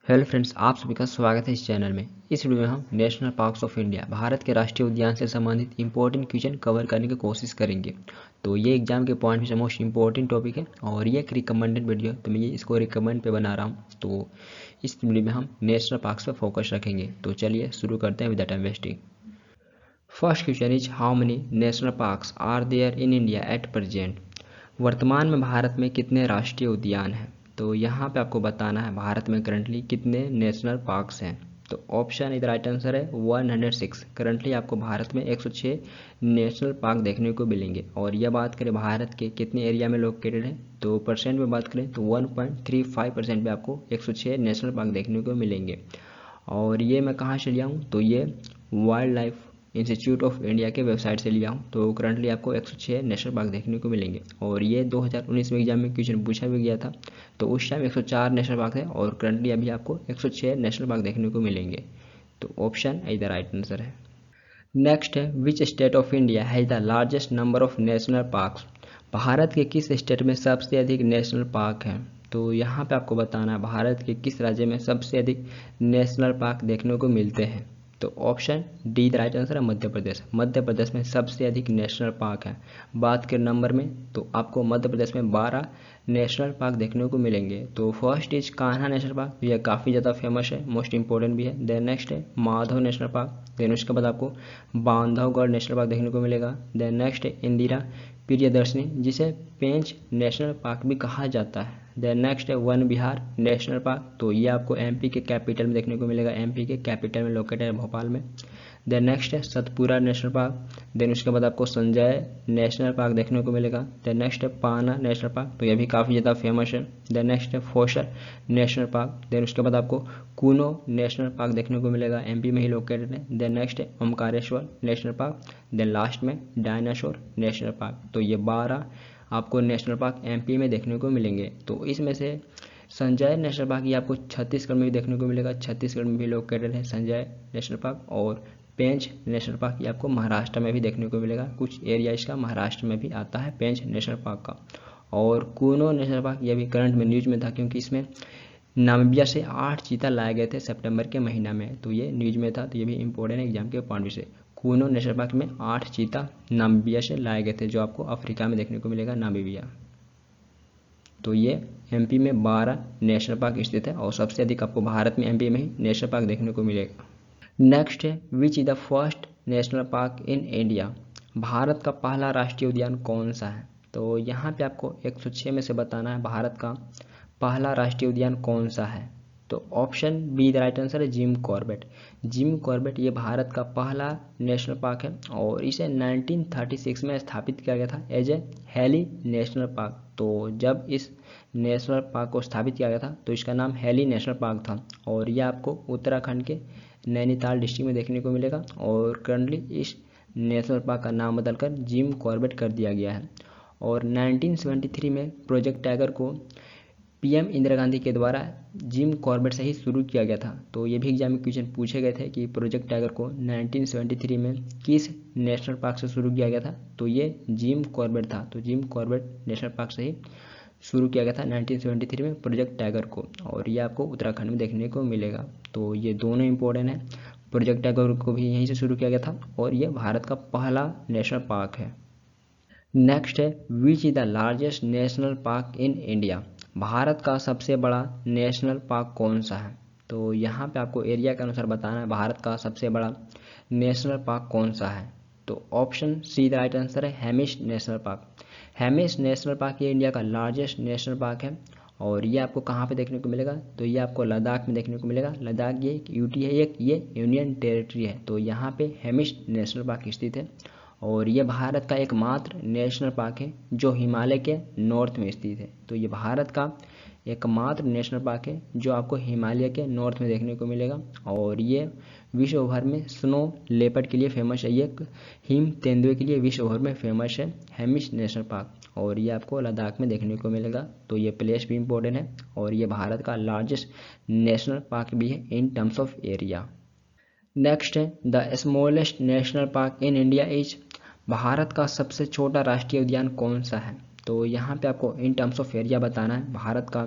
Hello friends, आप सभी का स्वागत है इस चैनल में। इस वीडियो में हम national parks of India, Bharat के राष्ट्रीय उद्यान से संबंधित इंपॉर्टेंट क्वेश्चन कवर करने की कोशिश करेंगे। तो ये एग्जाम के पॉइंट में से मोस्ट इंपॉर्टेंट टॉपिक है और ये एक रिकमेंडेड वीडियो, तो मैं ये इसको रिकमेंड पे बना रहा हूँ। तो इस वीडियो में हम नेशनल पार्क्स पर फोकस रखेंगे। तो चलिए शुरू करते हैं with time wasting. First question is how many national parks are there in India at present. वर्तमान में भारत में कितने राष्ट्रीय उद्यान हैं। तो यहाँ पे आपको बताना है भारत में करंटली कितने नेशनल पार्क्स हैं। तो ऑप्शन इधर राइट आंसर है 106। करंटली आपको भारत में 106 नेशनल पार्क देखने को मिलेंगे। और यह बात करें भारत के कितने एरिया में लोकेटेड है, तो परसेंट में बात करें तो 1.35% में आपको 106 नेशनल पार्क देखने को मिलेंगे। और ये मैं कहाँ से लिया हूँ, तो ये wild life institute of India के वेबसाइट से लिया हूँ। तो करंटली आपको 106 नेशनल पार्क देखने को मिलेंगे। और ये 2019 में एग्जाम में क्वेश्चन पूछा भी गया था। तो उस टाइम 104 नेशनल पार्क थे और करंटली अभी आपको 106 नेशनल पार्क देखने को मिलेंगे। तो ऑप्शन इधर राइट आंसर है। नेक्स्ट है which state of India has the largest number of national parks. Bharat के किस स्टेट में सबसे अधिक नेशनल पार्क हैं। तो यहाँ पे आपको बताना है भारत के किस राज्य में सबसे अधिक नेशनल पार्क देखने को मिलते हैं। तो option D the right answer है मध्य प्रदेश। मध्य प्रदेश में सबसे अधिक नेशनल पार्क है। बात करें नंबर में तो आपको मध्य प्रदेश में 12 नेशनल पार्क देखने को मिलेंगे। तो first is Kanha national park, यह काफ़ी ज़्यादा फेमस है, मोस्ट इंपॉर्टेंट भी है। देन नेक्स्ट है माधव नेशनल पार्क। देन उसके बाद आपको बांधवगढ़ नेशनल पार्क देखने को मिलेगा। देन नेक्स्ट है इंदिरा प्रियदर्शनी, जिसे पेंच नेशनल पार्क भी कहा जाता है। देन नेक्स्ट है वन विहार नेशनल पार्क। तो ये आपको एमपी के कैपिटल में देखने को मिलेगा। एमपी के कैपिटल में लोकेटेड है, भोपाल में। देन नेक्स्ट है सतपुरा नेशनल पार्क। देन उसके बाद आपको संजय नेशनल पार्क देखने को मिलेगा। देन नेक्स्ट है पाना नेशनल पार्क, तो ये भी काफ़ी ज़्यादा फेमस है। देन नेक्स्ट है फोशर नेशनल पार्क। देन उसके बाद आपको कूनो नेशनल पार्क देखने को मिलेगा, एमपी में ही लोकेटेड है। देन नेक्स्ट है Omkareshwar national park. Then last में डायनासोर नेशनल पार्क। तो ये 12 आपको नेशनल पार्क एमपी में देखने को मिलेंगे। तो इसमें से संजय नेशनल पार्क ये आपको छत्तीसगढ़ में भी देखने को मिलेगा। छत्तीसगढ़ में भी लोकेटेड है संजय नेशनल पार्क। और पेंच नेशनल पार्क ये आपको महाराष्ट्र में भी देखने को मिलेगा। कुछ एरिया इसका महाराष्ट्र में भी आता है पेंच नेशनल पार्क का। और कूनो नेशनल पार्क ये भी करंट में न्यूज में था, क्योंकि इसमें नामीबिया से 8 चीता लाए गए थे सितंबर के महीना में। तो ये न्यूज में था, तो ये भी इंपॉर्टेंट है एग्जाम के पॉइंट से। कूनो नेशनल पार्क में 8 चीता नामीबिया से लाए गए थे, जो आपको अफ्रीका में देखने को मिलेगा, नामीबिया। तो ये एमपी में 12 नेशनल पार्क स्थित है और सबसे अधिक आपको भारत में एमपी में ही नेशनल पार्क देखने को मिलेगा। नेक्स्ट है which is the first national park in India. Bharat का पहला राष्ट्रीय उद्यान कौन सा है। तो यहाँ पे आपको 106 में से बताना है भारत का पहला राष्ट्रीय उद्यान कौन सा है। तो option B the right answer है जिम कॉर्बेट। जिम कॉर्बेट ये भारत का पहला नेशनल पार्क है और इसे 1936 में स्थापित किया गया था as a Hailey national park. तो जब इस नेशनल पार्क को स्थापित किया गया था तो इसका नाम हेली नेशनल पार्क था। और यह आपको उत्तराखंड के नैनीताल डिस्ट्रिक्ट में देखने को मिलेगा। और करंटली इस नेशनल पार्क का नाम बदलकर जिम कॉर्बेट कर दिया गया है। और 1973 में प्रोजेक्ट टाइगर को पीएम इंदिरा गांधी के द्वारा जिम कॉर्बेट से ही शुरू किया गया था। तो ये भी एग्जाम में क्वेश्चन पूछे गए थे कि प्रोजेक्ट टाइगर को 1973 में किस नेशनल पार्क से शुरू किया गया था। तो ये जिम कॉर्बेट था। तो जिम कॉर्बेट नेशनल पार्क से ही शुरू किया गया था 1973 में प्रोजेक्ट टाइगर को। और ये आपको उत्तराखंड में देखने को मिलेगा। तो ये दोनों इंपॉर्टेंट है। प्रोजेक्ट टाइगर को भी यहीं से शुरू किया गया था और ये भारत का पहला नेशनल पार्क है। नेक्स्ट है which is the largest national park in India. Bharat का सबसे बड़ा नेशनल पार्क कौन सा है। तो यहाँ पे आपको एरिया के अनुसार बताना है भारत का सबसे बड़ा नेशनल पार्क कौन सा है। तो option C the right answer है Hemis national park. Hemis national park ये इंडिया का लार्जेस्ट नेशनल पार्क है। और ये आपको कहाँ पे देखने को मिलेगा, तो ये आपको लद्दाख में देखने को मिलेगा। लद्दाख ये एक यूटी है, एक ये यूनियन टेरिटरी है। तो यहाँ पे हेमिश नेशनल पार्क स्थित है। और ये भारत का एकमात्र नेशनल पार्क है जो हिमालय के नॉर्थ में स्थित है। तो ये भारत का एकमात्र नेशनल पार्क है जो आपको हिमालय के नॉर्थ में देखने को मिलेगा। और ये विश्व भर में स्नो लेपर्ड के लिए फेमस है। ये हिम तेंदुए के लिए विश्व भर में फेमस है हेमिश नेशनल पार्क। और ये आपको लद्दाख में देखने को मिलेगा। तो ये प्लेस भी इम्पोर्टेंट है और ये भारत का लार्जेस्ट नेशनल पार्क भी है in terms of area. Next है the smallest national park in India is. Bharat का सबसे छोटा राष्ट्रीय उद्यान कौन सा है। तो यहाँ पे आपको इन टर्म्स ऑफ एरिया बताना है भारत का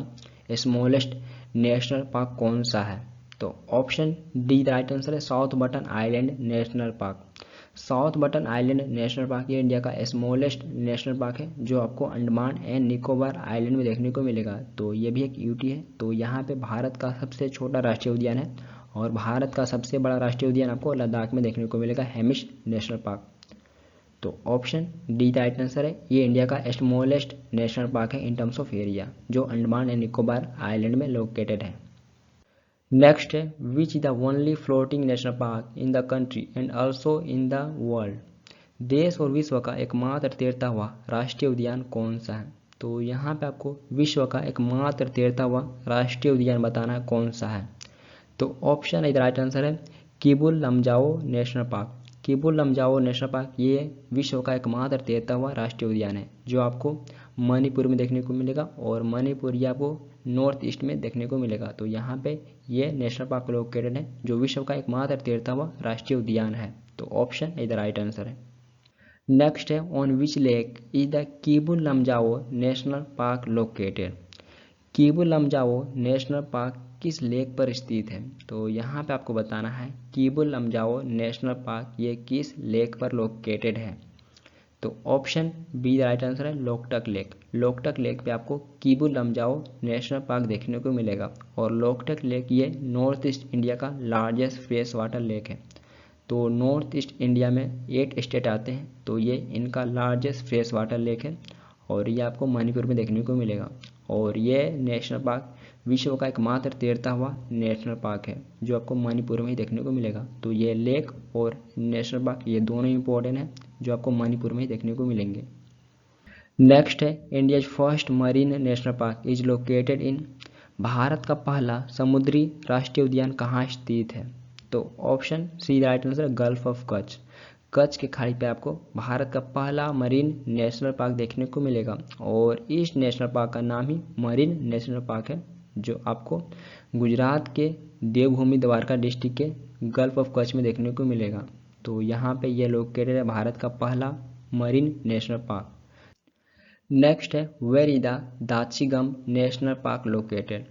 स्मॉलेस्ट नेशनल पार्क कौन सा है? तो option D the right answer है south button island national park. South button island national park ये इंडिया का स्मॉलेस्ट नेशनल पार्क है जो आपको अंडमान एंड निकोबार आइलैंड में देखने को मिलेगा। तो ये भी एक यूटी है। तो यहाँ पे भारत का सबसे छोटा राष्ट्रीय उद्यान है और भारत का सबसे बड़ा राष्ट्रीय उद्यान आपको लद्दाख में देखने को मिलेगा, हेमिश नेशनल पार्क। तो option D the right answer है। ये इंडिया का स्मॉलेस्ट नेशनल पार्क है इन टर्म्स ऑफ एरिया, जो अंडमान एंड निकोबार आइलैंड में लोकेटेड है। नेक्स्ट है which is the only floating national park in the country and also in the world. देश और विश्व का एकमात्र तैरता हुआ राष्ट्रीय उद्यान कौन सा है? तो यहाँ पे आपको विश्व का एकमात्र तैरता हुआ राष्ट्रीय उद्यान बताना है कौन सा है। तो ऑप्शन इधर राइट आंसर है Keibul Lamjao national park. Keibul Lamjao national park ये विश्व का एकमात्र तैरता हुआ राष्ट्रीय उद्यान है जो आपको मणिपुर में देखने को मिलेगा और मणिपुर ये आपको नॉर्थ ईस्ट में देखने को मिलेगा। तो यहाँ पे ये नेशनल पार्क लोकेटेड है जो विश्व का एकमात्र तैरता हुआ राष्ट्रीय उद्यान है। तो ऑप्शन इधर राइट आंसर है। नेक्स्ट है on which lake is the Keibul Lamjao national park located. Keibul Lamjao national park किस लेक पर स्थित है? तो यहाँ पे आपको बताना है किबुल लमजाओ नेशनल पार्क ये किस लेक पर लोकेटेड है। तो option B the right answer है लोकटक लेक। लोकटक लेक पे आपको किबुल लमजाओ नेशनल पार्क देखने को मिलेगा और लोकटक लेक ये नॉर्थ ईस्ट इंडिया का लार्जेस्ट फ्रेश वाटर लेक है। तो नॉर्थ ईस्ट इंडिया में 8 स्टेट आते हैं तो ये इनका लार्जेस्ट फ्रेश वाटर लेक है और ये आपको मणिपुर में देखने को मिलेगा। और ये नेशनल पार्क विश्व का एकमात्र तैरता हुआ नेशनल पार्क है जो आपको मणिपुर में ही देखने को मिलेगा। तो ये लेक और नेशनल पार्क ये दोनों इंपॉर्टेंट हैं जो आपको मणिपुर में ही देखने को मिलेंगे। नेक्स्ट है India's first marine national park is located in. Bharat का पहला समुद्री राष्ट्रीय उद्यान कहाँ स्थित है? तो option C right answer Gulf of Kutch. Kutch की खाड़ी पे आपको भारत का पहला मरीन नेशनल पार्क देखने को मिलेगा और इस नेशनल पार्क का नाम ही मरीन नेशनल पार्क है जो आपको गुजरात के देवभूमि द्वारका डिस्ट्रिक्ट के गल्फ ऑफ कच्छ में देखने को मिलेगा। तो यहाँ पे ये लोकेटेड है भारत का पहला मरीन नेशनल पार्क। नेक्स्ट है where is the Dachigam national park located.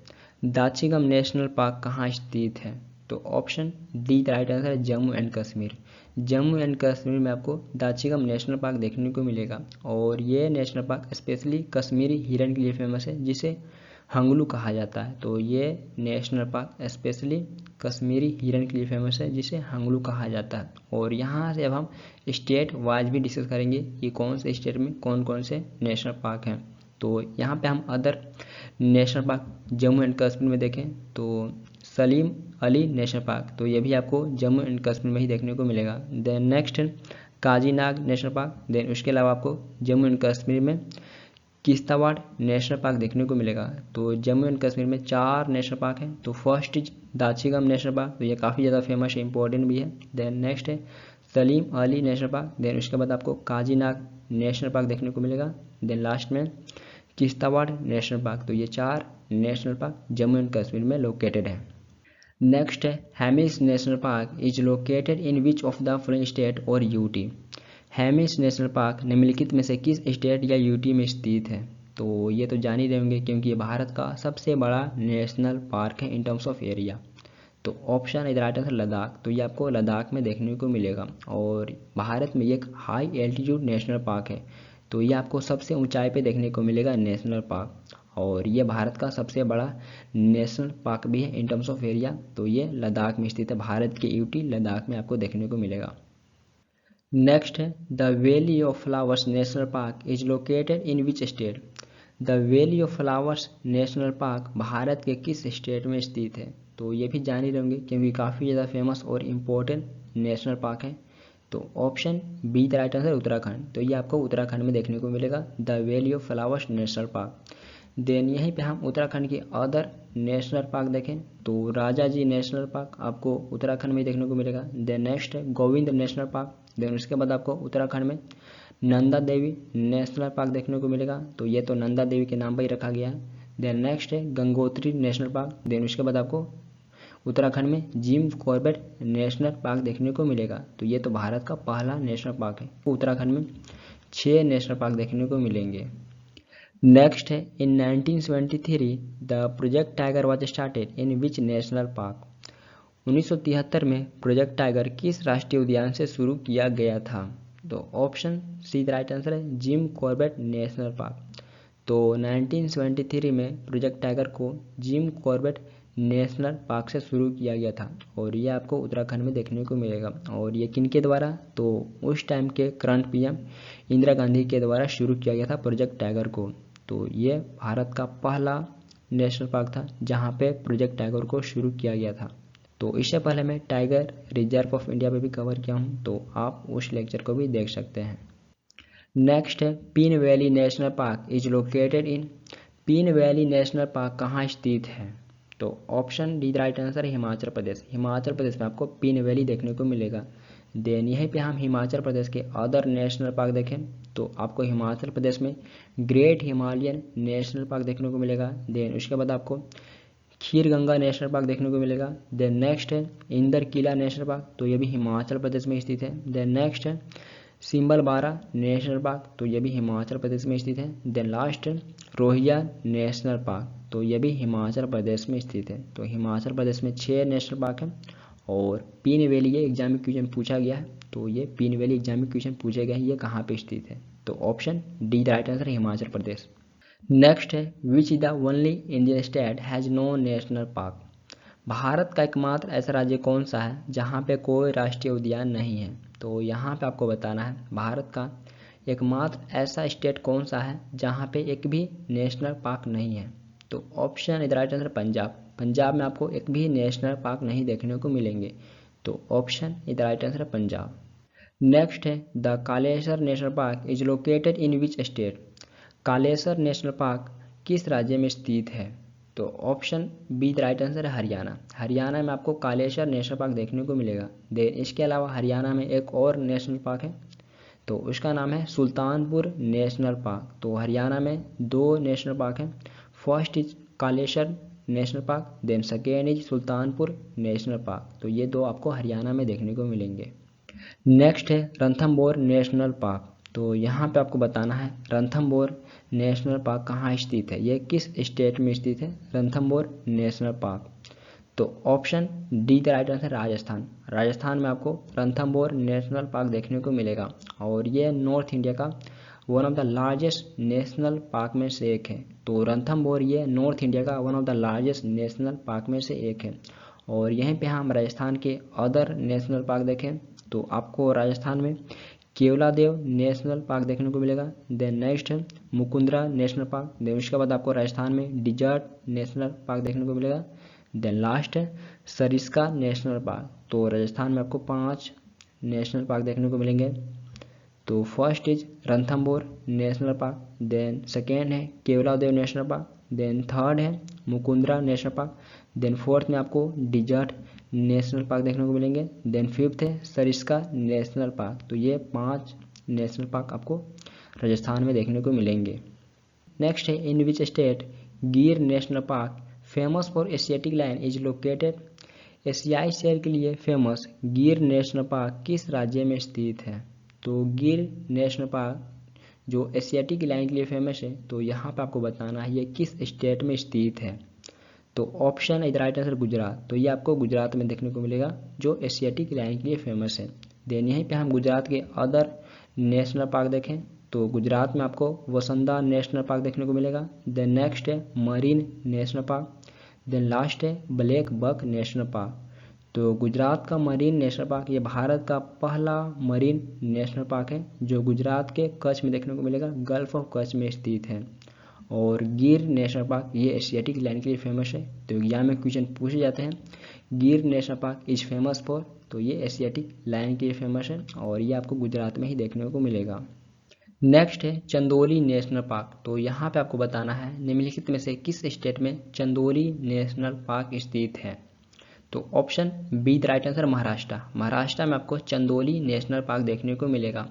Dachigam national park कहाँ स्थित है? तो option D the right answer है जम्मू एंड कश्मीर। जम्मू एंड कश्मीर में आपको दाचिगम नेशनल पार्क देखने को मिलेगा और ये नेशनल पार्क स्पेशली कश्मीरी हिरन के लिए फेमस है जिसे हंगलू कहा जाता है। तो ये नेशनल पार्क स्पेशली कश्मीरी हिरन के लिए फेमस है जिसे हंगलू कहा जाता है। और यहाँ से अब हम स्टेट वाइज भी डिस्कस करेंगे कि कौन से स्टेट में कौन कौन से नेशनल पार्क हैं। तो यहाँ पे हम other national park Jammu and Kashmir में देखें तो सलीम अली नेशनल पार्क, तो ये भी आपको जम्मू एंड कश्मीर में ही देखने को मिलेगा। Then next Kazinag national park. Then उसके अलावा आपको जम्मू एंड कश्मीर में किश्तवाड़ नेशनल पार्क देखने को मिलेगा। तो जम्मू एंड कश्मीर में 4 नेशनल पार्क हैं। तो फर्स्ट इज दाचिगम नेशनल पार्क, तो ये काफ़ी ज़्यादा फेमस है, इंपॉर्टेंट भी है। देन नेक्स्ट है Salim Ali national park. Then उसके बाद आपको काजीनाग नेशनल पार्क देखने को मिलेगा। देन लास्ट में किश्तवाड़ नेशनल पार्क। तो ये 4 national park Jammu and Kashmir में लोकेटेड है। नेक्स्ट है Hemis national park is located in which of the following state और यूटी। हेमिश नेशनल पार्क निम्नलिखित में से किस स्टेट या यूटी में स्थित है? तो ये तो जान ही रहे होंगे क्योंकि ये भारत का सबसे बड़ा नेशनल पार्क है इन टर्म्स ऑफ एरिया। तो ऑप्शन इधर राइट आंसर लद्दाख। तो ये आपको लद्दाख में देखने को मिलेगा और भारत में एक हाई एल्टीट्यूड नेशनल पार्क है। तो ये आपको सबसे ऊंचाई पे देखने को मिलेगा नेशनल पार्क और ये भारत का सबसे बड़ा नेशनल पार्क भी है इन टर्म्स ऑफ एरिया। तो ये लद्दाख में स्थित है, भारत के यूटी लद्दाख में आपको देखने को मिलेगा। नेक्स्ट है the Valley of Flowers national park is located in which state. The Valley of Flowers national park Bharat के किस स्टेट में स्थित है? तो ये भी जान ही रहेंगे क्योंकि काफ़ी ज़्यादा फेमस और इम्पोर्टेंट नेशनल पार्क है। तो option B the right answer Uttarakhand. तो ये आपको उत्तराखंड में देखने को मिलेगा the Valley of Flowers national park. Then यहीं पे हम उत्तराखंड के अदर नेशनल पार्क देखें तो राजा जी नेशनल पार्क आपको उत्तराखंड में देखने को मिलेगा। देन नेक्स्ट है गोविंद नेशनल पार्क। देन उसके बाद आपको उत्तराखंड में नंदा देवी नेशनल पार्क देखने को मिलेगा। तो ये तो नंदा देवी के नाम पर ही रखा गया है। देन नेक्स्ट है गंगोत्री नेशनल पार्क। देन उसके बाद आपको उत्तराखंड में जिम कॉर्बेट नेशनल पार्क देखने को मिलेगा। तो ये तो भारत का पहला नेशनल पार्क है। उत्तराखंड में 6 नेशनल पार्क देखने को मिलेंगे। नेक्स्ट है इन 1973 the project tiger was started in which national park. 1973 में प्रोजेक्ट टाइगर किस राष्ट्रीय उद्यान से शुरू किया गया था? तो option C the right answer है जिम कॉर्बेट नेशनल पार्क। तो 1973 में प्रोजेक्ट टाइगर को जिम कॉर्बेट नेशनल पार्क से शुरू किया गया था और ये आपको उत्तराखंड में देखने को मिलेगा। और ये किन के द्वारा? तो उस टाइम के करंट पीएम इंदिरा गांधी के द्वारा शुरू किया गया था प्रोजेक्ट टाइगर को। तो ये भारत का पहला नेशनल पार्क था जहाँ पे प्रोजेक्ट टाइगर को शुरू किया गया था। तो इससे पहले मैं टाइगर रिजर्व ऑफ इंडिया पे भी कवर किया हूँ, तो आप उस लेक्चर को भी देख सकते हैं। नेक्स्ट है Pin valley national park is located in. Pin valley national park कहाँ स्थित है? तो ऑप्शन डी राइट आंसर है हिमाचल प्रदेश। हिमाचल प्रदेश में आपको पीन वैली देखने को मिलेगा। देन यहीं पे हम हिमाचल प्रदेश के अदर नेशनल पार्क देखें तो आपको हिमाचल प्रदेश में ग्रेट हिमालयन नेशनल पार्क देखने को मिलेगा। देन उसके बाद आपको खीर गंगा नेशनल पार्क देखने को मिलेगा। देन नेक्स्ट है इंदर किला नेशनल पार्क, तो ये भी हिमाचल प्रदेश में स्थित है। देन नेक्स्ट है सिंबल बारा नेशनल पार्क, तो ये भी हिमाचल प्रदेश में स्थित है। देन लास्ट है रोहिया नेशनल पार्क, तो ये भी हिमाचल प्रदेश में स्थित है। तो हिमाचल प्रदेश में 6 नेशनल पार्क है। और पीन वैली ये एग्जाम में क्वेश्चन पूछा गया है, तो ये पीन वैली एग्जाम में क्वेश्चन पूछे गए हैं ये कहाँ पे स्थित है? तो ऑप्शन डी राइट आंसर है हिमाचल प्रदेश। नेक्स्ट है which is the only Indian state has no national park. Bharat का एकमात्र ऐसा राज्य कौन सा है जहाँ पे कोई राष्ट्रीय उद्यान नहीं है? तो यहाँ पे आपको बताना है भारत का एकमात्र ऐसा स्टेट कौन सा है जहाँ पे एक भी नेशनल पार्क नहीं है? तो ऑप्शन इधर राइट आंसर पंजाब। पंजाब में आपको एक भी नेशनल पार्क नहीं देखने को मिलेंगे। तो ऑप्शन इधर राइट आंसर है पंजाब। नेक्स्ट है the Kaleshwar national park is located in which state. Kaleshwar national park किस राज्य में स्थित है? तो option B the right answer है हरियाणा। हरियाणा में आपको कालेश्वर नेशनल पार्क देखने को मिलेगा। देन इसके अलावा हरियाणा में एक और नेशनल पार्क है, तो उसका नाम है सुल्तानपुर नेशनल पार्क। तो हरियाणा में 2 नेशनल पार्क हैं। First is Kaleshwar national park, then second is Sultanpur national park. तो ये 2 आपको हरियाणा में देखने को मिलेंगे। नेक्स्ट है रणथंबोर नेशनल पार्क। तो यहाँ पे आपको बताना है रणथंबोर नेशनल पार्क कहाँ स्थित है, ये किस स्टेट में स्थित है रणथंबोर नेशनल पार्क? तो option D the right answer Rajasthan. Rajasthan में आपको रणथंबोर नेशनल पार्क देखने को मिलेगा और ये नॉर्थ इंडिया का one of the largest national park में से एक है। तो रणथंबोर ये नॉर्थ इंडिया का one of the largest national park में से एक है। और यहीं पे हम राजस्थान के अदर नेशनल पार्क देखें तो आपको राजस्थान में केवलादेव नेशनल पार्क देखने को मिलेगा। देन नेक्स्ट है मुकुंदरा नेशनल पार्क। देन उसके बाद आपको राजस्थान में डिजर्ट नेशनल पार्क देखने को मिलेगा। देन लास्ट है सरिस्का नेशनल पार्क। तो राजस्थान में आपको 5 नेशनल पार्क देखने को मिलेंगे। तो first is Ranthambore national park, then second है Keoladeo national park, then third है Mukundra national park, then fourth में आपको डिजर्ट नेशनल पार्क देखने को मिलेंगे, देन फिफ्थ है सरिस्का नेशनल पार्क। तो ये 5 नेशनल पार्क आपको राजस्थान में देखने को मिलेंगे। नेक्स्ट है in which state Gir national park famous for Asiatic lion is located. एशियाई शेर के लिए फेमस गिर नेशनल पार्क किस राज्य में स्थित है? तो गिर नेशनल पार्क जो एशियाटिक लायन के लिए फेमस है, तो यहाँ पर आपको बताना है ये किस स्टेट में स्थित है। तो ऑप्शन इधर राइट आंसर गुजरात। तो ये आपको गुजरात में देखने को मिलेगा जो एशियाटिक लायन के लिए फेमस है। देन यहीं पे हम गुजरात के अदर नेशनल पार्क देखें तो गुजरात में आपको वसंदा नेशनल पार्क देखने को मिलेगा। देन नेक्स्ट है marine national park, then last है ब्लैक बक नेशनल पार्क। तो गुजरात का मरीन नेशनल पार्क ये भारत का पहला मरीन नेशनल पार्क है जो गुजरात के कच्छ में देखने को मिलेगा, गल्फ ऑफ कच्छ में स्थित है। और गिर नेशनल पार्क ये एशियाटिक लायन के लिए फेमस है। तो एग्जाम में क्वेश्चन पूछे जाते हैं गिर national park is famous for, तो ये एशियाटिक लायन के लिए फेमस है और ये आपको गुजरात में ही देखने को मिलेगा। नेक्स्ट है चंदोली नेशनल पार्क। तो यहाँ पे आपको बताना है निम्नलिखित में से किस स्टेट में चंदोली नेशनल पार्क स्थित है। तो option B the right answer Maharashtra. Maharashtra में आपको चंदोली नेशनल पार्क देखने को मिलेगा।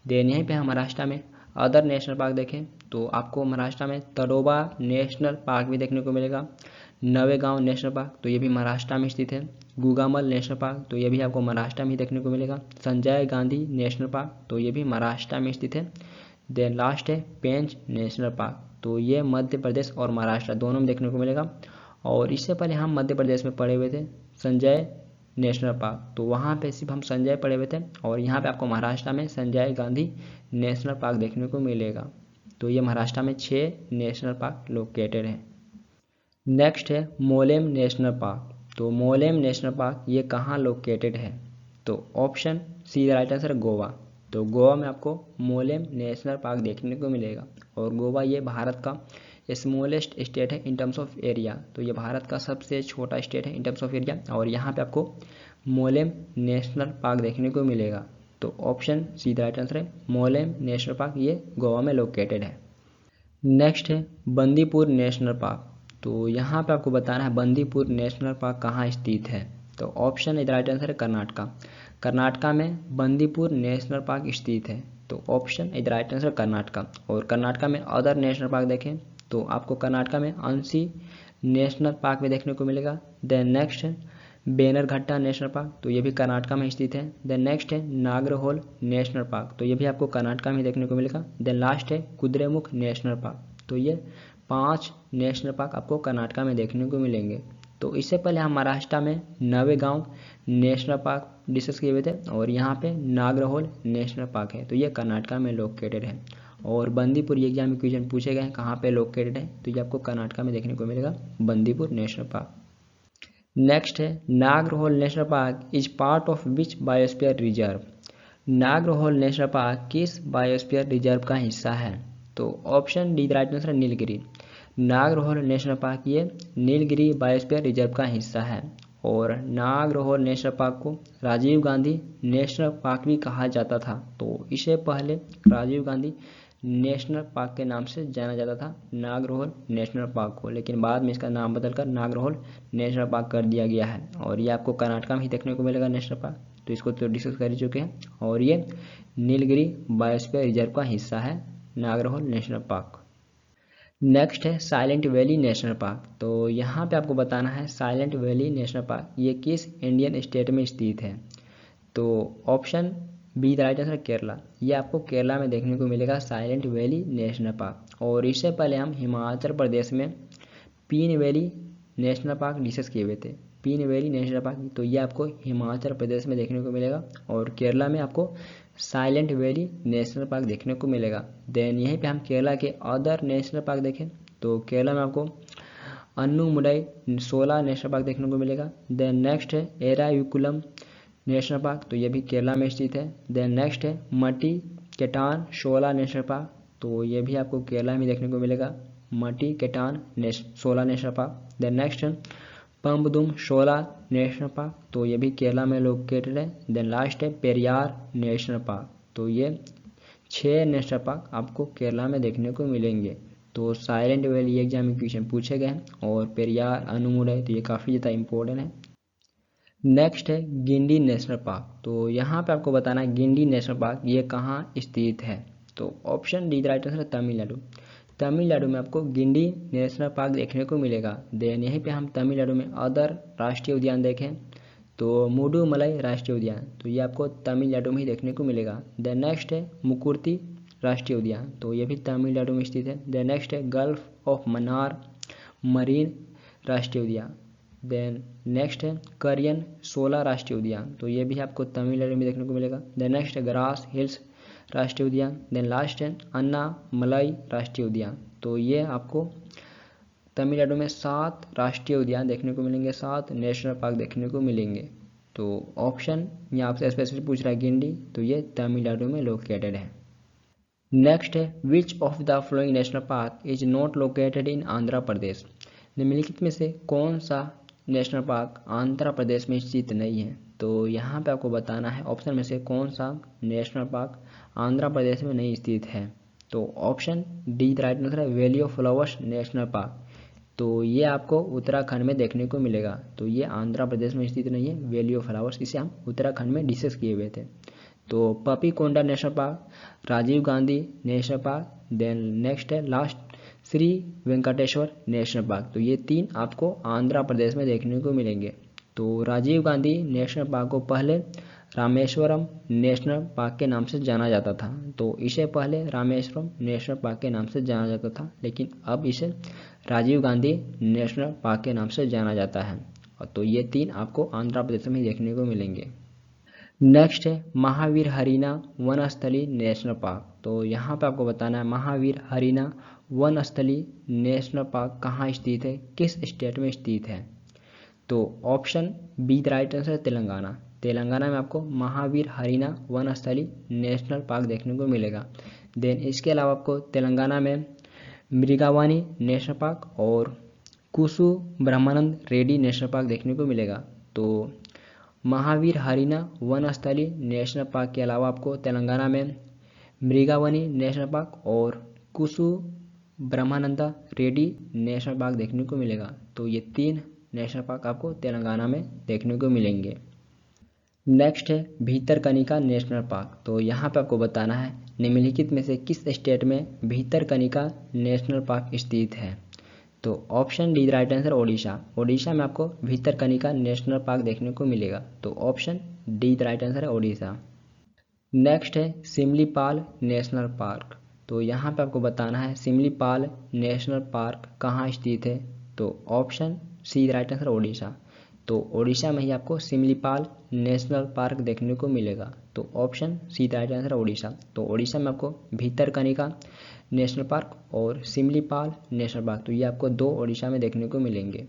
देन यहीं पे हम महाराष्ट्र में अदर नेशनल पार्क देखें तो आपको महाराष्ट्र में तडोबा नेशनल पार्क भी देखने को मिलेगा। नवेगांव नेशनल पार्क तो ये भी महाराष्ट्र में स्थित है। गुगामल नेशनल पार्क तो ये भी आपको महाराष्ट्र में ही देखने को मिलेगा। संजय गांधी नेशनल पार्क तो ये भी महाराष्ट्र में स्थित है। देन लास्ट है पेंच नेशनल पार्क, तो ये मध्य प्रदेश और महाराष्ट्र दोनों में देखने को मिलेगा। और इससे पहले हम मध्य प्रदेश में पढ़े हुए थे संजय नेशनल पार्क, तो वहाँ पे सिर्फ हम संजय पढ़े हुए थे, और यहाँ पे आपको महाराष्ट्र में संजय गांधी नेशनल पार्क देखने को मिलेगा। तो ये महाराष्ट्र में 6 नेशनल पार्क लोकेटेड है। नेक्स्ट है मोलेम नेशनल पार्क। तो मोलेम नेशनल पार्क ये कहाँ लोकेटेड है? तो option C right answer Goa. तो गोवा में आपको मोलेम नेशनल पार्क देखने को मिलेगा, और गोवा ये भारत का स्मॉलेस्ट स्टेट है इन टर्म्स ऑफ एरिया। तो ये भारत का सबसे छोटा स्टेट है इन टर्म्स ऑफ एरिया, और यहाँ पे आपको मोलेम नेशनल पार्क देखने को मिलेगा। तो ऑप्शन सी राइट आंसर है, मोलेम नेशनल पार्क ये गोवा में लोकेटेड है। नेक्स्ट है बंदीपुर नेशनल पार्क। तो यहाँ पे आपको बताना है बंदीपुर नेशनल पार्क कहाँ स्थित है। तो ऑप्शन राइट आंसर है कर्नाटका। कर्नाटका में बंदीपुर नेशनल पार्क स्थित है। तो ऑप्शन राइट आंसर कर्नाटका। और कर्नाटका में अदर नेशनल पार्क देखें तो आपको कर्नाटका में अंशी नेशनल पार्क में देखने को मिलेगा। देन नेक्स्ट है बेनरघट्टा नेशनल पार्क, तो ये भी कर्नाटका में स्थित है। देन नेक्स्ट है नागरहोल नेशनल पार्क, तो ये भी आपको कर्नाटका में देखने को मिलेगा। देन लास्ट है कुद्रेमुख नेशनल पार्क। तो ये 5 नेशनल पार्क आपको कर्नाटका में देखने को मिलेंगे। तो इससे पहले हम महाराष्ट्र में नवेगांव नेशनल पार्क डिस्कस किए हुए थे, और यहाँ पे नागरहोल नेशनल पार्क है, तो ये कर्नाटका में लोकेटेड है। और बंदीपुर ये एग्जाम में क्वेश्चन पूछे गए हैं कहाँ पे लोकेटेड है, तो ये आपको कर्नाटका में देखने को मिलेगा बंदीपुर नेशनल पार्क। नेक्स्ट है Nagarhole national park is part of which biosphere reserve. Nagarhole national park किस बायोस्फीयर रिजर्व का हिस्सा है? तो ऑप्शन डी राइट आंसर है नीलगिरी। नागरहोल नेशनल पार्क ये नीलगिरी बायोस्फीयर रिजर्व का हिस्सा है। और नागरहोल नेशनल पार्क को राजीव गांधी नेशनल पार्क भी कहा जाता था। तो इसे पहले राजीव गांधी नेशनल पार्क के नाम से जाना जाता था नागरहोल नेशनल पार्क को, लेकिन बाद में इसका नाम बदलकर नागरहोल नेशनल पार्क कर दिया गया है। और ये आपको कर्नाटका में ही देखने को मिलेगा नेशनल पार्क, तो इसको तो डिस्कस कर ही चुके हैं। और ये नीलगिरी बायोस्फीयर रिजर्व का हिस्सा है नागरहोल नेशनल पार्क। नेक्स्ट है साइलेंट वैली नेशनल पार्क। तो यहाँ पे आपको बताना है साइलेंट वैली नेशनल पार्क ये किस इंडियन स्टेट में स्थित है। तो option B right answer Kerala. ये आपको केरला में देखने को मिलेगा साइलेंट वैली नेशनल पार्क। और इससे पहले हम हिमाचल प्रदेश में पीन वैली नेशनल पार्क डिस्कस किए हुए थे। पीन वैली नेशनल पार्क तो ये आपको हिमाचल प्रदेश में देखने को मिलेगा, और केरला में आपको साइलेंट वैली नेशनल पार्क देखने को मिलेगा। देन यहीं पे हम केरला के अदर नेशनल पार्क देखें तो केरला में आपको अन्नुमुडई 16 नेशनल पार्क देखने को मिलेगा। देन नेक्स्ट है एराविकुलम नेशनल पार्क, तो ये भी केरला में स्थित है। देन नेक्स्ट है मटी केटान 16 नेशनल पार्क, तो ये भी आपको केरला में देखने को मिलेगा मटी केटान 16 नेशनल पार्क। देन नेक्स्ट है पम्बदुम 16 नेशनल पार्क, तो ये भी केरला में लोकेटेड है। देन लास्ट है पेरियार नेशनल पार्क, तो ये 6 नेशनल पार्क आपको केरला में देखने को मिलेंगे। तो साइलेंट वैली एग्जाम में क्वेश्चन पूछे गए हैं, और पेरियार अनुमुडई तो ये काफ़ी ज़्यादा इंपॉर्टेंट है। नेक्स्ट है गिंडी नेशनल पार्क। तो यहाँ पे आपको बताना है गिंडी नेशनल पार्क ये कहाँ स्थित है। तो ऑप्शन डी राइट आंसर है तमिलनाडु। तमिलनाडु में आपको गिंडी नेशनल पार्क देखने को मिलेगा। देन यहीं पे हम तमिलनाडु में अदर राष्ट्रीय उद्यान देखें तो मुडुमलाई राष्ट्रीय उद्यान, तो ये आपको तमिलनाडु में ही देखने को मिलेगा। देन नेक्स्ट है मुकुर्ती राष्ट्रीय उद्यान, तो ये भी तमिलनाडु में स्थित है। देन नेक्स्ट है गल्फ ऑफ मन्नार मरीन राष्ट्रीय उद्यान। देन नेक्स्ट है करियन 16 राष्ट्रीय उद्यान, तो ये भी आपको तमिलनाडु में देखने को मिलेगा। देन नेक्स्ट है ग्रास हिल्स राष्ट्रीय उद्यान। देन लास्ट है अन्नामलाई राष्ट्रीय उद्यान, तो ये आपको तमिलनाडु में 7 राष्ट्रीय उद्यान देखने को मिलेंगे, 7 नेशनल पार्क देखने को मिलेंगे। तो ऑप्शन यहाँ आपसे स्पेशली पूछ रहा है गिंडी, तो ये तमिलनाडु में लोकेटेड है। नेक्स्ट है which of the following national park is not located in Andhra Pradesh. निम्नलिखित में से कौन सा नेशनल पार्क आंध्र प्रदेश में स्थित नहीं है। तो यहाँ पे आपको बताना है ऑप्शन में से कौन सा नेशनल पार्क आंध्र प्रदेश में नहीं स्थित है। तो ऑप्शन डी राइट आंसर है valley of Flowers national park, तो ये आपको उत्तराखंड में देखने को मिलेगा। तो ये आंध्र प्रदेश में स्थित नहीं है वैली ऑफ फ्लावर्स, इसे हम उत्तराखंड में डिस्कस किए हुए थे। तो Papikonda national park, Rajiv Gandhi national park, then next है last Shri Venkateswara national park, तो ये 3 आपको आंध्र प्रदेश में देखने को मिलेंगे। तो राजीव गांधी नेशनल पार्क को पहले रामेश्वरम नेशनल पार्क के नाम से जाना जाता था। तो इसे पहले रामेश्वरम नेशनल पार्क के नाम से जाना जाता था, लेकिन अब इसे राजीव गांधी नेशनल पार्क के नाम से जाना जाता है। तो ये 3 आपको आंध्र प्रदेश में देखने को मिलेंगे। नेक्स्ट है महावीर हरीना वनस्थली नेशनल पार्क। तो यहाँ पे आपको बताना है महावीर हरीना वनस्थली नेशनल पार्क कहाँ स्थित है, किस स्टेट में स्थित है। तो option B the right answer है तेलंगाना। तेलंगाना में आपको महावीर हरीना वनस्थली नेशनल पार्क देखने को मिलेगा। देन इसके अलावा आपको तेलंगाना में मृगावानी नेशनल पार्क और कुसु ब्रह्मानंद रेड्डी नेशनल पार्क देखने को मिलेगा। तो महावीर हरीना वनस्थली नेशनल पार्क के अलावा आपको तेलंगाना में मृगावनी नेशनल पार्क और कुसु ब्रह्मानंदा रेड्डी नेशनल पार्क देखने को मिलेगा। तो ये 3 नेशनल पार्क आपको तेलंगाना में देखने को मिलेंगे। नेक्स्ट है भीतरकनिका नेशनल पार्क। तो यहाँ पे आपको बताना है निम्नलिखित में से किस स्टेट में भीतरकनिका नेशनल पार्क स्थित है। तो option D right answer Odisha. Odisha में आपको भीतरकनिका नेशनल पार्क देखने को मिलेगा। तो ऑप्शन डी राइट आंसर है ओडिशा। नेक्स्ट है सिमलीपाल नेशनल पार्क। तो यहाँ पे आपको बताना है सिमलीपाल नेशनल पार्क कहाँ स्थित है। तो option C right answer Odisha. तो ओडिशा में ही आपको सिमलीपाल नेशनल पार्क देखने को मिलेगा। तो option C right answer Odisha. तो ओडिशा में आपको भीतरकनिका नेशनल पार्क और सिमलीपाल नेशनल पार्क, तो ये आपको 2 ओडिशा में देखने को मिलेंगे।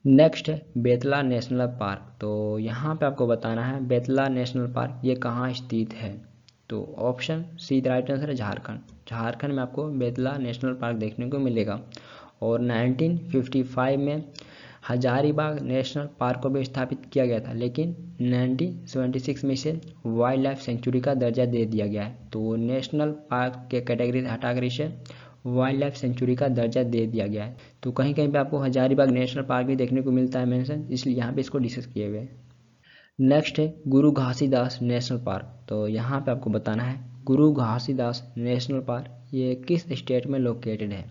नेक्स्ट है बेतला नेशनल पार्क। तो यहाँ पे आपको बताना है बेतला नेशनल पार्क ये कहाँ स्थित है। तो ऑप्शन सी राइट आंसर है झारखंड। झारखंड में आपको बेतला नेशनल पार्क देखने को मिलेगा। और 1955 में हजारीबाग नेशनल पार्क को भी स्थापित किया गया था, लेकिन 1976 में इसे वाइल्ड लाइफ सेंचुरी का दर्जा दे दिया गया है। तो नेशनल पार्क के कैटेगरी से हटाकर इसे वाइल्ड लाइफ सेंचुरी का दर्जा दे दिया गया है। तो कहीं कहीं पे आपको हजारीबाग नेशनल पार्क भी देखने को मिलता है मेंशन, इसलिए यहाँ पे इसको डिस्कस किए हुए। नेक्स्ट है गुरु घासीदास नेशनल पार्क। तो यहाँ पे आपको बताना है गुरु घासीदास नेशनल पार्क ये किस स्टेट में लोकेटेड है।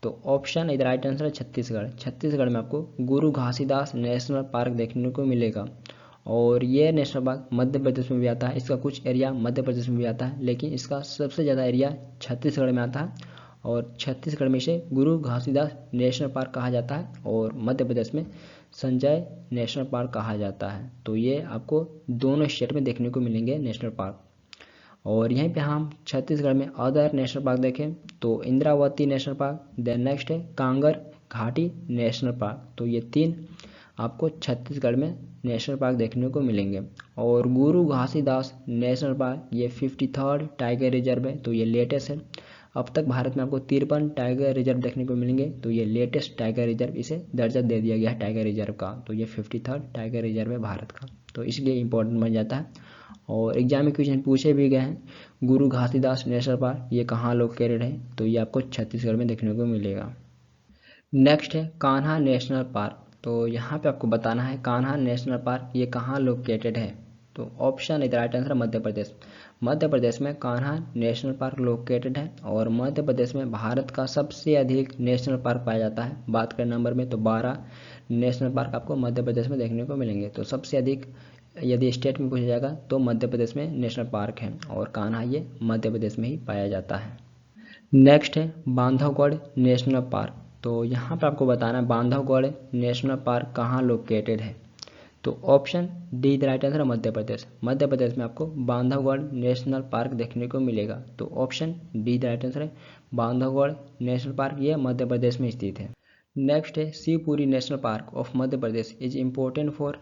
तो ऑप्शन इधर राइट आंसर है छत्तीसगढ़। छत्तीसगढ़ में आपको गुरु घासीदास नेशनल पार्क देखने को मिलेगा। और ये नेशनल पार्क मध्य प्रदेश में भी आता है, इसका कुछ एरिया मध्य प्रदेश में भी आता है, लेकिन इसका सबसे ज़्यादा एरिया छत्तीसगढ़ में आता है। और छत्तीसगढ़ में इसे गुरु घासीदास नेशनल पार्क कहा जाता है और मध्य प्रदेश में संजय नेशनल पार्क कहा जाता है। तो ये आपको दोनों स्टेट में देखने को मिलेंगे नेशनल पार्क। और यहीं पे हम छत्तीसगढ़ में अदर नेशनल पार्क देखें तो Indravati national park, then next है कांगर घाटी नेशनल पार्क। तो ये 3 आपको छत्तीसगढ़ में नेशनल पार्क देखने को मिलेंगे। और गुरु घासीदास नेशनल पार्क ये 53rd टाइगर रिजर्व है, तो ये लेटेस्ट है। अब तक भारत में आपको 53 टाइगर रिजर्व देखने को मिलेंगे, तो ये लेटेस्ट टाइगर रिजर्व, इसे दर्जा दे दिया गया है टाइगर रिजर्व का। तो ये 53rd टाइगर रिजर्व है भारत का, तो इसलिए इम्पोर्टेंट बन जाता है। और एग्जाम में क्वेश्चन पूछे भी गए हैं गुरु घासीदास नेशनल पार्क ये कहाँ लोकेटेड है। तो ये आपको छत्तीसगढ़ में देखने को मिलेगा। नेक्स्ट है कान्हा नेशनल पार्क। तो यहाँ पे आपको बताना है कान्हा नेशनल पार्क ये कहाँ लोकेटेड है। तो ऑप्शन इधर राइट आंसर मध्य प्रदेश। मध्य प्रदेश में कान्हा नेशनल पार्क लोकेटेड है। और मध्य प्रदेश में भारत का सबसे अधिक नेशनल पार्क पाया जाता है। बात करें नंबर में तो 12 नेशनल पार्क आपको मध्य प्रदेश में देखने को मिलेंगे। तो सबसे अधिक यदि स्टेट में पूछा जाएगा तो मध्य प्रदेश में नेशनल पार्क है और कान्हा ये मध्य प्रदेश में ही पाया जाता है। नेक्स्ट है बांधवगढ़ नेशनल पार्क। तो यहाँ पर आपको बताना है बांधवगढ़ नेशनल पार्क कहाँ लोकेटेड है। तो option D the right answer Madhya Pradesh. Madhya Pradesh में आपको बांधवगढ़ नेशनल पार्क देखने को मिलेगा। तो option D the right answer है बांधवगढ़ नेशनल पार्क ये मध्य प्रदेश में स्थित है। नेक्स्ट है Shivpuri national park of Madhya Pradesh is important for.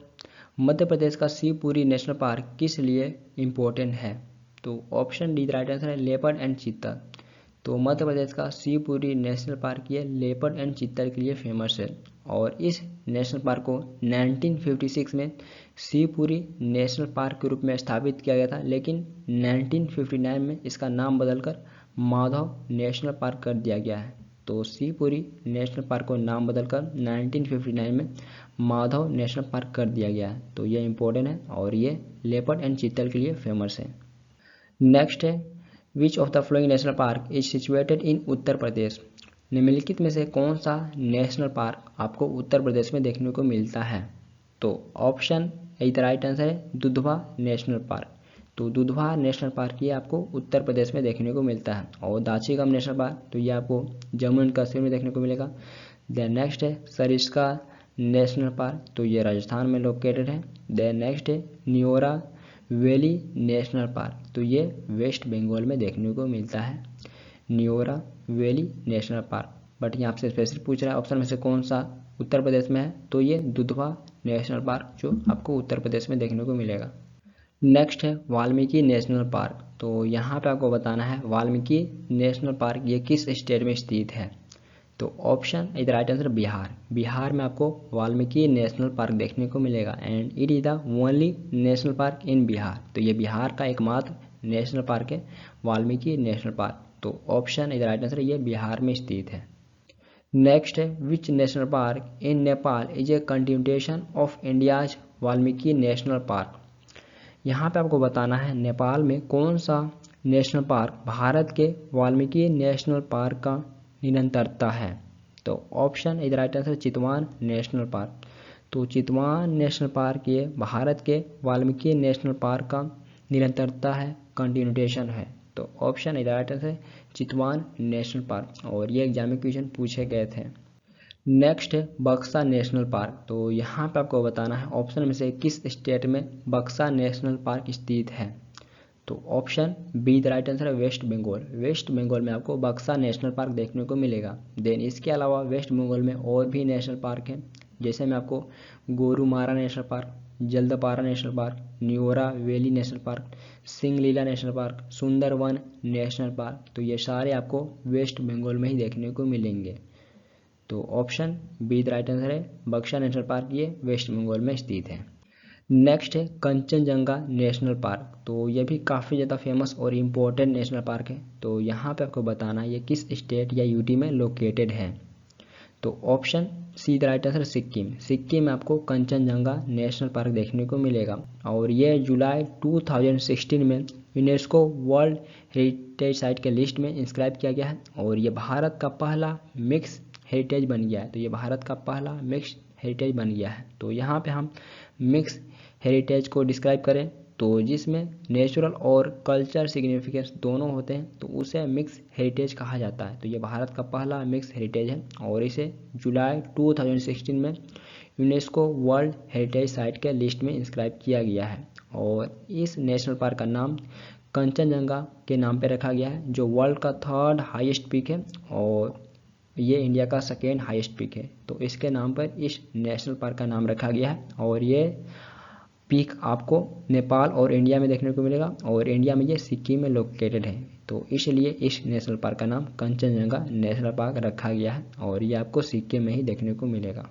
Madhya Pradesh का शिवपुरी नेशनल पार्क किस लिए इम्पोर्टेंट है। तो option D the right answer है लेपर्ड एंड चीता। तो मध्य प्रदेश का शिवपुरी नेशनल पार्क ये लेपर्ड एंड चीता के लिए फेमस है। और इस नेशनल पार्क को 1956 में शिवपुरी नेशनल पार्क के रूप में स्थापित किया गया था, लेकिन 1959 में इसका नाम बदलकर माधव नेशनल पार्क कर दिया गया है। तो शिवपुरी नेशनल पार्क को नाम बदलकर 1959 में माधव नेशनल पार्क कर दिया गया है। तो ये इम्पोर्टेंट है और ये लेपर्ड एंड चीतल के लिए फेमस है। नेक्स्ट है which of the following national park is situated in Uttar Pradesh. निम्नलिखित में से कौन सा नेशनल पार्क आपको उत्तर प्रदेश में देखने को मिलता है। तो ऑप्शन इधर राइट आंसर है दुधवा नेशनल पार्क। तो दुधवा नेशनल पार्क ये आपको उत्तर प्रदेश में देखने को मिलता है। और दाची-गम नेशनल पार्क तो ये आपको जम्मू एंड कश्मीर में देखने को मिलेगा। देन नेक्स्ट है सरिस्का नेशनल पार्क, तो ये राजस्थान में लोकेटेड है। देन नेक्स्ट है न्योरा वैली नेशनल पार्क, तो ये वेस्ट बंगाल में देखने को मिलता है, Neora valley national park. But यहाँ आपसे स्पेसिफिक पूछ रहा है ऑप्शन में से कौन सा उत्तर प्रदेश में है, तो ये दुधवा नेशनल पार्क जो आपको उत्तर प्रदेश में देखने को मिलेगा। नेक्स्ट है वाल्मीकि नेशनल पार्क, तो यहाँ पे आपको बताना है वाल्मीकि नेशनल पार्क ये किस स्टेट में स्थित है। तो ऑप्शन इधर राइट आंसर बिहार। बिहार में आपको वाल्मीकि नेशनल पार्क देखने को मिलेगा and it is the only national park इन बिहार। तो ये बिहार का एकमात्र नेशनल पार्क है वाल्मीकि नेशनल पार्क। तो ऑप्शन इधर राइट आंसर ये बिहार में स्थित है। नेक्स्ट है which national park in Nepal is a continuation of India's Valmiki national park. यहाँ पे आपको बताना है नेपाल में कौन सा नेशनल पार्क भारत के वाल्मीकि नेशनल पार्क का निरंतरता है। तो ऑप्शन इधर राइट आंसर चितवान नेशनल पार्क। तो चितवान नेशनल पार्क ये भारत के वाल्मीकि नेशनल पार्क का निरंतरता है, कंटिन्यूएशन है। तो ऑप्शन इधर राइट आंसर चितवान नेशनल पार्क, और ये एग्जाम में क्वेश्चन पूछे गए थे। नेक्स्ट है बक्सा नेशनल पार्क, तो यहाँ पे आपको बताना है ऑप्शन में से किस स्टेट में बक्सा नेशनल पार्क स्थित है। तो option B the right answer है वेस्ट बंगाल। वेस्ट बंगाल में आपको बक्सा नेशनल पार्क देखने को मिलेगा। देन इसके अलावा वेस्ट बंगाल में और भी नेशनल पार्क हैं, जैसे मैं आपको Gorumara national park, Jaldapara national park, Neora valley national park, Singalila national park, Sundarban national park, तो ये सारे आपको वेस्ट बंगाल में ही देखने को मिलेंगे। तो option B the right answer है बक्सा नेशनल पार्क, ये वेस्ट बंगाल में स्थित है। नेक्स्ट है कंचनजंगा नेशनल पार्क, तो ये भी काफ़ी ज़्यादा फेमस और इम्पोर्टेंट नेशनल पार्क है। तो यहाँ पे आपको बताना है ये किस स्टेट या यूटी में लोकेटेड है। तो option C the right answer Sikkim. Sikkim में आपको कंचनजंगा नेशनल पार्क देखने को मिलेगा, और ये जुलाई 2016 में यूनेस्को वर्ल्ड हेरिटेज साइट के लिस्ट में इंस्क्राइब किया गया है, और ये भारत का पहला मिक्स हेरिटेज बन गया है। तो ये भारत का पहला मिक्स हेरिटेज बन गया है। तो यहाँ पे हम मिक्स हेरिटेज को डिस्क्राइब करें तो जिसमें नेचुरल और कल्चर सिग्निफिकेंस दोनों होते हैं, तो उसे मिक्स हेरिटेज कहा जाता है। तो ये भारत का पहला मिक्स हेरिटेज है, और इसे जुलाई 2016 में यूनेस्को वर्ल्ड हेरिटेज साइट के लिस्ट में इंस्क्राइब किया गया है। और इस नेशनल पार्क का नाम कंचनजंगा के नाम पे रखा गया है, जो वर्ल्ड का 3rd हाईएस्ट पीक है, और ये इंडिया का 2nd हाईएस्ट पीक है। तो इसके नाम पर इस नेशनल पार्क का नाम रखा गया है, और ये पीक आपको नेपाल और इंडिया में देखने को मिलेगा, और इंडिया में ये सिक्किम में लोकेटेड है। तो इसलिए इस नेशनल पार्क का नाम कंचनजंगा नेशनल पार्क रखा गया है, और ये आपको सिक्किम में ही देखने को मिलेगा।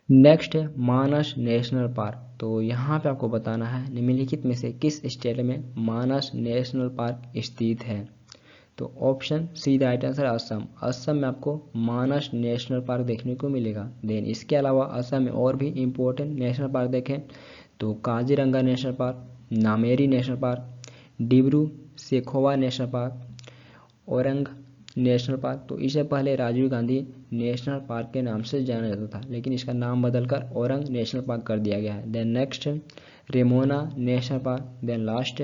नेक्स्ट है मानस नेशनल पार्क, तो यहाँ पे आपको बताना है निम्नलिखित में से किस स्टेट में मानस नेशनल पार्क स्थित है। तो option C the right answer Assam. Assam में आपको मानस नेशनल पार्क देखने को मिलेगा। देन इसके अलावा असम में और भी इम्पोर्टेंट नेशनल पार्क देखें तो Kaziranga national park, Nameri national park, Dibru Saikhowa national park, Orang national park. तो इसे पहले राजीव गांधी नेशनल पार्क के नाम से जाना जाता था, लेकिन इसका नाम बदलकर औरंग नेशनल पार्क कर दिया गया है। Then next Raimona national park, then last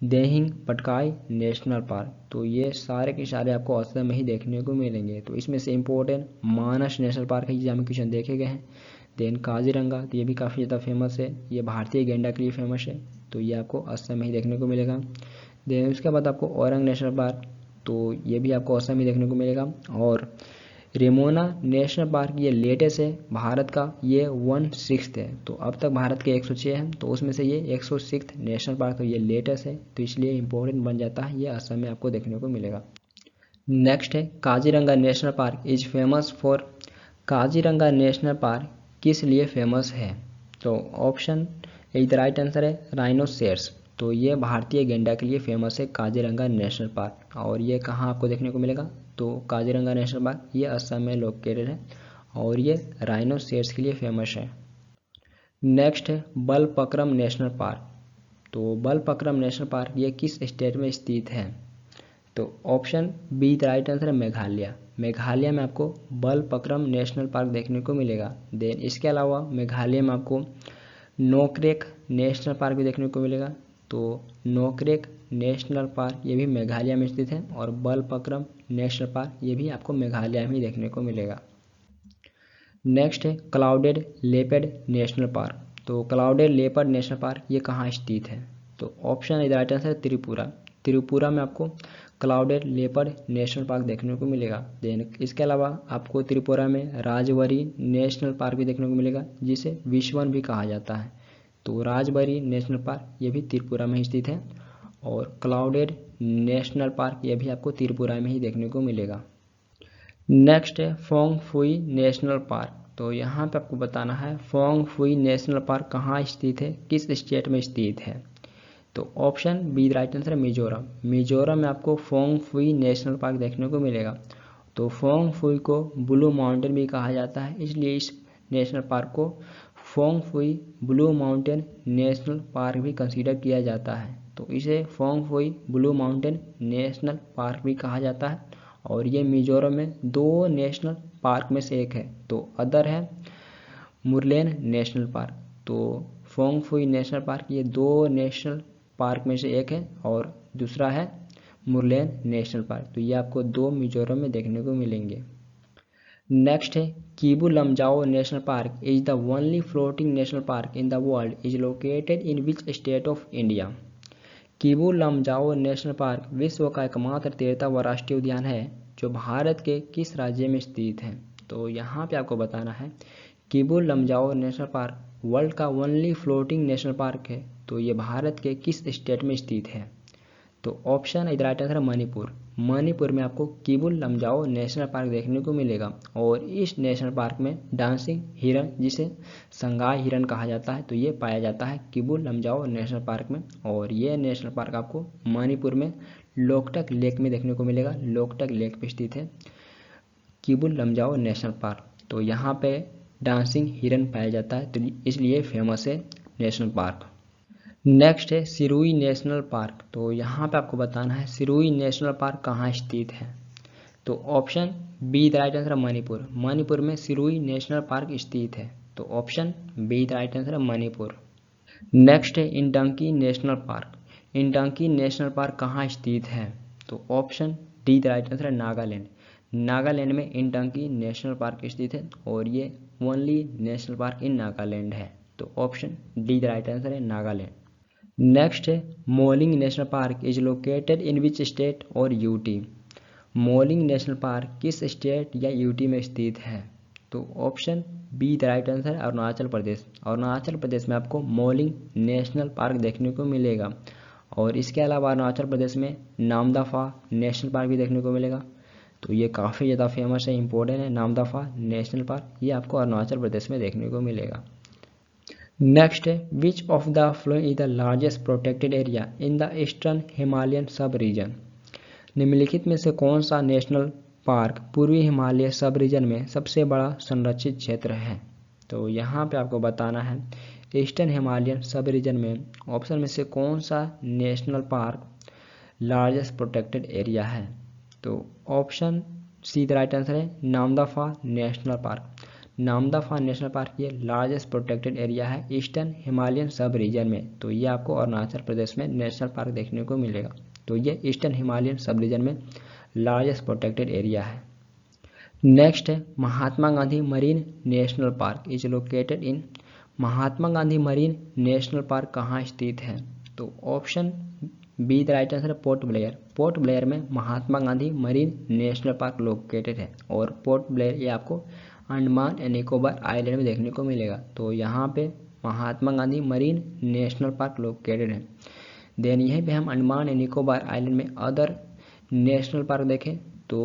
Dehing Patkai national park. तो ये सारे के सारे आपको असम में ही देखने को मिलेंगे। तो इसमें से इम्पोर्टेंट मानस नेशनल पार्क है, जिसमें क्वेश्चन देखे गए हैं। देन काजीरंगा, तो ये भी काफ़ी ज़्यादा फेमस है, ये भारतीय गैंडा के लिए फेमस है, तो ये आपको असम में ही देखने को मिलेगा। देन उसके बाद आपको औरंग नेशनल पार्क, तो ये भी आपको असम में देखने को मिलेगा। और रेमोना नेशनल पार्क ये लेटेस्ट है भारत का, ये 1/6 है। तो अब तक भारत के 106 हैं, तो उसमें से ये 106 नेशनल पार्क, तो ये लेटेस्ट है, तो इसलिए इम्पोर्टेंट बन जाता है, ये असम में आपको देखने को मिलेगा। नेक्स्ट है Kaziranga national park is famous for. Kaziranga national park किस लिए फेमस है। तो ऑप्शन इधर राइट आंसर है राइनोसेरस। तो ये भारतीय गैंडा के लिए फेमस है काजीरंगा नेशनल पार्क, और ये कहाँ आपको देखने को मिलेगा। तो काजीरंगा नेशनल पार्क ये असम में लोकेटेड है, और ये राइनोसेरस के लिए फेमस है। नेक्स्ट है बलपक्रम नेशनल पार्क। तो बलपक्रम नेशनल पार्क ये किस स्टेट में स्थित है। तो option B the right answer है मेघालय। मेघालय में आपको बलपक्रम नेशनल पार्क देखने को मिलेगा। देन इसके अलावा मेघालय में आपको नोकरेक नेशनल पार्क भी देखने को मिलेगा। तो नोकरेक नेशनल पार्क ये भी मेघालय में स्थित है और बलपक्रम नेशनल पार्क ये भी आपको मेघालय में देखने को मिलेगा। नेक्स्ट है क्लाउडेड लेपर्ड नेशनल पार्क। तो क्लाउडेड लेपर्ड नेशनल पार्क ये कहाँ स्थित है? तो ऑप्शन इधर राइट आंसर त्रिपुरा। त्रिपुरा में आपको क्लाउडेड लेपर्ड नेशनल पार्क देखने को मिलेगा। देन इसके अलावा आपको त्रिपुरा में राजबरी नेशनल पार्क भी देखने को मिलेगा, जिसे विश्वन भी कहा जाता है। तो राजबरी नेशनल पार्क ये भी त्रिपुरा में स्थित है और क्लाउडेड नेशनल पार्क ये भी आपको त्रिपुरा में ही देखने को मिलेगा। नेक्स्ट है फोंग फुई नेशनल पार्क। तो यहाँ पे आपको बताना है फोंग फुई नेशनल पार्क कहाँ स्थित है, किस स्टेट में स्थित है। तो ऑप्शन बी राइट आंसर है मिजोरम। मिजोरम में आपको फोंग फुई नेशनल पार्क देखने को मिलेगा। तो फोंग फुई को ब्लू माउंटेन भी कहा जाता है, इसलिए इस नेशनल पार्क को Phawngpui blue mountain national park भी कंसीडर किया जाता है। तो इसे Phawngpui blue mountain national park भी कहा जाता है और ये मिजोरम में 2 नेशनल पार्क में से एक है। तो अदर है मुरलेन नेशनल पार्क। तो फोंग फुई नेशनल पार्क ये 2 नेशनल पार्क में से एक है और दूसरा है मुरलेन नेशनल पार्क। तो ये आपको 2 मिजोरम में देखने को मिलेंगे। नेक्स्ट है कीबू Lamjao national park is the only floating national park in the world is located in which state of India. कीबू Lamjao national park विश्व का एकमात्र तैरता राष्ट्रीय उद्यान है जो भारत के किस राज्य में स्थित है। तो यहाँ पे आपको बताना है कीबू लमजाओ नेशनल पार्क वर्ल्ड का ओनली फ्लोटिंग नेशनल पार्क है, तो ये भारत के किस स्टेट में स्थित है। तो ऑप्शन इधर राइट आंसर है मणिपुर। मणिपुर में आपको कीबुल लमजाओ नेशनल पार्क देखने को मिलेगा और इस नेशनल पार्क में डांसिंग हिरन, जिसे संगाई हिरन कहा जाता है, तो ये पाया जाता है कीबुल लमजाओ नेशनल पार्क में। और ये नेशनल पार्क आपको मणिपुर में लोकटक लेक में देखने को मिलेगा। लोकटक लेक पे स्थित है कीबुल लमजाओ नेशनल पार्क। तो यहाँ पे डांसिंग हिरन पाया जाता है, तो इसलिए फेमस है नेशनल पार्क। नेक्स्ट है सिरुई नेशनल पार्क। तो यहाँ पे आपको बताना है सिरुई नेशनल पार्क कहाँ स्थित है। तो option B the right answer है मणिपुर। मणिपुर में सिरुई नेशनल पार्क स्थित है। तो option B the right answer है मणिपुर। नेक्स्ट है इंडंकी नेशनल पार्क। इंडंकी नेशनल पार्क कहाँ स्थित है। तो option D the right answer है नागालैंड। नागालैंड में इंडंकी नेशनल पार्क स्थित है और ये ओनली नेशनल पार्क इन नागालैंड है। तो option D the right answer है नागालैंड। नेक्स्ट है moulding national park is located in which state और यूटी। मोलिंग नेशनल पार्क किस स्टेट या यूटी में स्थित है। तो option B the right answer है अरुणाचल प्रदेश। अरुणाचल प्रदेश में आपको मोलिंग नेशनल पार्क देखने को मिलेगा और इसके अलावा अरुणाचल प्रदेश में नामदफा नेशनल पार्क भी देखने को मिलेगा। तो ये काफ़ी ज़्यादा फेमस है, इंपॉर्टेंट है। नामदफा नेशनल पार्क ये आपको अरुणाचल प्रदेश में देखने को मिलेगा। नेक्स्ट है which of the following is the largest protected area in the eastern Himalayan sub reason. निम्नलिखित में से कौन सा नेशनल पार्क पूर्वी हिमालय सब रीजन में सबसे बड़ा संरक्षित क्षेत्र है। तो यहाँ पे आपको बताना है ईस्टर्न हिमालयन सब रीजन में ऑप्शन में से कौन सा national park largest protected area है। तो option C the right answer है Namdapha national park. Namdapha national park ये लार्जेस्ट प्रोटेक्टेड एरिया है ईस्टर्न हिमालयन सब रीजन में। तो ये आपको अरुणाचल प्रदेश में नेशनल पार्क देखने को मिलेगा। तो ये ईस्टर्न हिमालयन सब रीजन में लार्जेस्ट प्रोटेक्टेड एरिया है। नेक्स्ट है Mahatma Gandhi marine national park is located in. Mahatma Gandhi marine national park कहाँ स्थित है। तो option B the right answer है पोर्ट ब्लेयर। पोर्ट ब्लेयर में Mahatma Gandhi marine national park located है और पोर्ट ब्लेयर ये आपको अंडमान एंड निकोबार आइलैंड में देखने को मिलेगा। तो यहाँ पे Mahatma Gandhi marine national park located है। देन यहीं पे हम अंडमान एंड निकोबार आइलैंड में अदर नेशनल पार्क देखें तो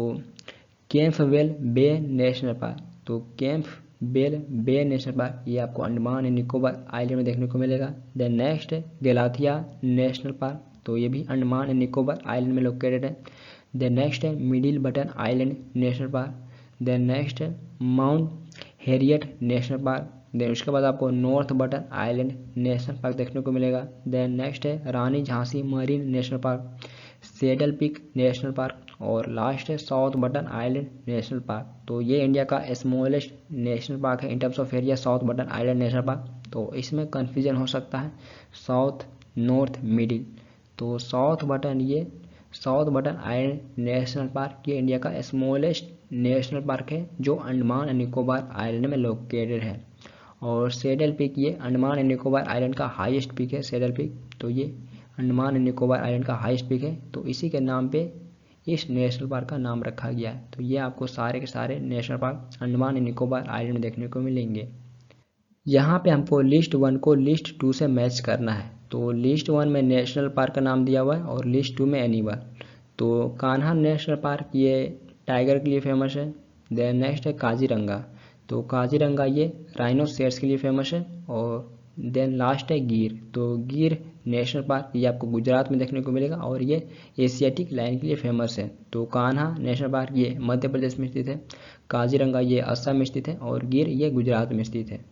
कैंपबेल बे नेशनल पार्क। तो कैंपबेल बे नेशनल पार्क ये आपको अंडमान एंड निकोबार आइलैंड में देखने को मिलेगा। देन नेक्स्ट है गलाथिया नेशनल पार्क। तो ये भी अंडमान एंड निकोबार आइलैंड में लोकेटेड है। देन नेक्स्ट है middle button island national park. Then next है Mount Harriet national park. Then उसके बाद आपको north button island national park देखने को मिलेगा। देन नेक्स्ट है Rani Jhansi marine national park, saddle peak national park और लास्ट है south button island national park. तो ये इंडिया का स्मॉलेस्ट नेशनल पार्क है in terms of area, south button island national park. तो इसमें कन्फ्यूजन हो सकता है साउथ, नॉर्थ, मिडिल। तो south button island national park ये इंडिया का स्मॉलेस्ट नेशनल पार्क है जो अंडमान एंड निकोबार आइलैंड में लोकेटेड है। और सैडल पीक ये अंडमान एंड निकोबार आइलैंड का हाईएस्ट पीक है, सैडल पीक। तो ये अंडमान एंड निकोबार आइलैंड का हाईएस्ट पीक है, तो इसी के नाम पे इस नेशनल पार्क का नाम रखा गया है। तो ये आपको सारे के सारे national park Andaman and Nicobar island में देखने को मिलेंगे। यहाँ पे हमको लिस्ट 1 को लिस्ट 2 से मैच करना है। तो लिस्ट 1 में नेशनल पार्क का नाम दिया हुआ है और लिस्ट 2 में एनिमल। तो कान्हा नेशनल पार्क ये टाइगर के लिए फेमस है। देन नेक्स्ट है काजीरंगा। तो काजीरंगा ये राइनोसेरस के लिए फेमस है। और देन लास्ट है गिर। तो गिर नेशनल पार्क ये आपको गुजरात में देखने को मिलेगा और ये एशियाटिक लायन के लिए फेमस है। तो कान्हा नेशनल पार्क ये मध्य प्रदेश में स्थित है, काजीरंगा ये असम में स्थित है और गिर ये गुजरात में स्थित है।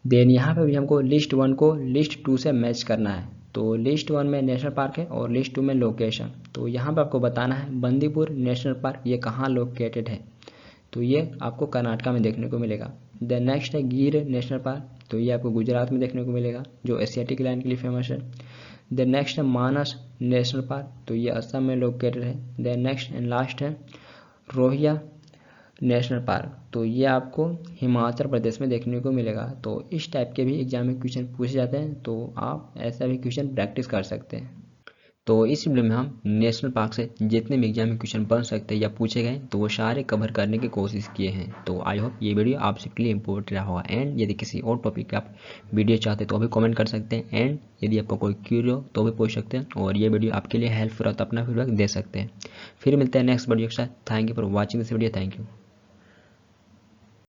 देन यहाँ पे भी हमको लिस्ट 1 को लिस्ट 2 से मैच करना है। तो लिस्ट 1 में नेशनल पार्क है और लिस्ट 2 में लोकेशन। तो यहाँ पे आपको बताना है बंदीपुर नेशनल पार्क ये कहाँ लोकेटेड है। तो ये आपको कर्नाटका में देखने को मिलेगा। देन नेक्स्ट है गिर नेशनल पार्क। तो ये आपको गुजरात में देखने को मिलेगा जो एशियाटिक लायन के लिए फेमस है। देन नेक्स्ट है मानस नेशनल पार्क। तो ये असम में लोकेटेड है। देन नेक्स्ट एंड लास्ट है रोहिया नेशनल पार्क। तो ये आपको हिमाचल प्रदेश में देखने को मिलेगा। तो इस टाइप के भी एग्जाम में क्वेश्चन पूछे जाते हैं, तो आप ऐसा भी क्वेश्चन प्रैक्टिस कर सकते हैं। तो इस वीडियो में हम नेशनल पार्क से जितने भी एग्जाम में क्वेश्चन बन सकते हैं या पूछे गए तो वो सारे कवर करने की कोशिश किए हैं। तो आई होप ये वीडियो आप सबके लिए इंपॉर्टेंट रहा होगा। एंड यदि किसी और टॉपिक पे आप वीडियो चाहते हैं तो भी कमेंट कर सकते हैं। एंड यदि आपको कोई क्यूरी हो तो भी पूछ सकते हैं और ये वीडियो आपके लिए हेल्पफुल हो तो अपना फीडबैक दे सकते हैं। फिर मिलते हैं नेक्स्ट वीडियो के साथ। Thank you for watching this video. Thank you.